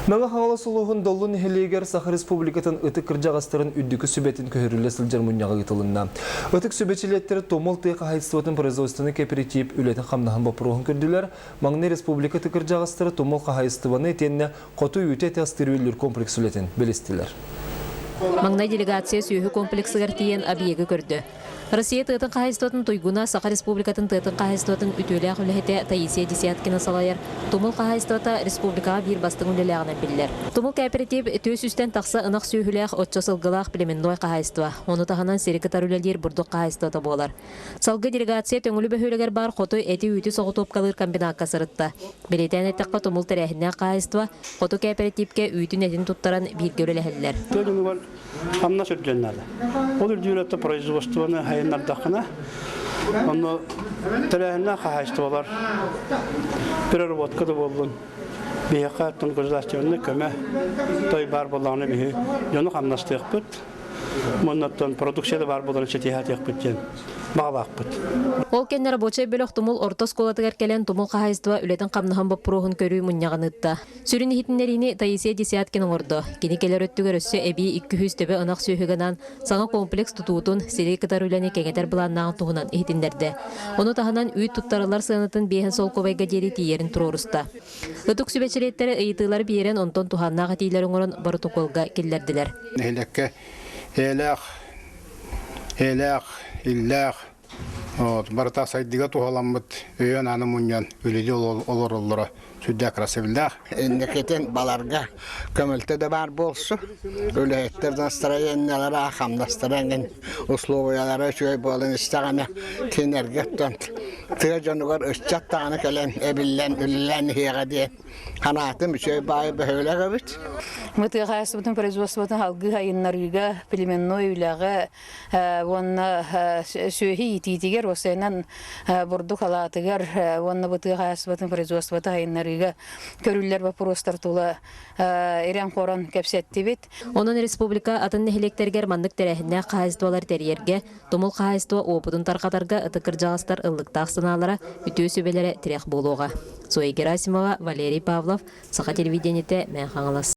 Мәңі хаңала сұлуғын долын хелегер Саха Республикатын үтік кіржағастырын үддікі сүбетін көхірілі сылжар мұнияға ғытылынна. Үтік сүбетшілеттері томол тейқа хайстыватын производствоны кооператив үлетін қамнаған бапыруғын көрділер. Маңны Республика кіржағастыры томол қағайстываны етенне қоту үйте тәстірюелер комплекс үлетін білістілер. Маңна делегация сүйі комплексігер тиен объегі көрді. Россия тыытын қағайстуатын туйгуна Саха Республикатын тыытын қағайстуатын ütөлі ағылыхеті Таисия Десяткина салайыр. Тумыл қағайстуата республикаға бір бастың үлелі білдер. Тумыл кооператив төс үстен тақса ынақ сүйіліғ отчо сылғылақ племенной қағайстуа. Оны тағынан серикатар үлелер бұрдық қағайстуата болар. Салғы делегация төңілі бөхөлігер бар қотой әті үйті соғытып қалыр комбинатқа сырытта. Белетен әттіққа тумыл тәрәхіне қағайстуа, қоты кооперативке үйті нәтін тұттаран бір көрелі Амна сүрденнәді. Ол үрдүйлетті производствоны хайыннардақына, оны тәрәхінна қағайсты олар. Бір работқады болдың. Бейіққа әттің государственны көмі той бар болағыны бейі. Жоны қамнастық бұд. Мұннаттан продукцияда бар болағыны четихатық бұд. Бағалақ бұд. Ол кенне рабочий бөлөк тумул орта сколатыгар келен тумул қағайстыва үлетін қамныған баппыруғын көрүй мұнияғыныдда. Сүрін хитінлеріне Таисия Десяткин орды. Кені келер өттігер өссі әбі 200 төбі ынақ сүйігінан саңа комплекс тұтуытын сирей кытар үләне кеңетер бұланнағын туғынан ихтіндерді. Оны тағынан үйт тұттарылар сығынытын бейхін сол ковайға дері тиерін тұрорыста. Үтік сүбетшілеттері ұйытылар бейерін онтон туғаннаға тейлерін орын барытықолға келдерділер. Иллах барта сайдыга тухаламбыт өйөн аны муньян үледи олороллора сүддә красивилдах. Эндекетен баларга көмөлтө да бар болсу. Үлеттер настроениялары хамдастыранган условиялары шөй болын истагана тенергеттен. Тыжонугар өччаттаганы келен эбиллен үллен хегаде. Ханатым шөй бай бөөлөгө бит. Мы тыгайсыбытын производствотын халгы хайыннарыга племенной үләгә вонна сөйхи ититигер осенан бурдук алатыгер вонна бытыгайсыбытын производствоты хайыннарыга көрүллер вопростар тула эрен корон кепсетти бит. Онун республика атын нехилектергер мандык терехинне кайыстылар терьерге тумул кайыстыва опутун таркатарга ытыкыр жагастар ыллыктак сыналара үтүү сөбелери тирек болууга. Зоя Герасимова, Валерий Павлов, Саха телевидениете Мен Хаңалас.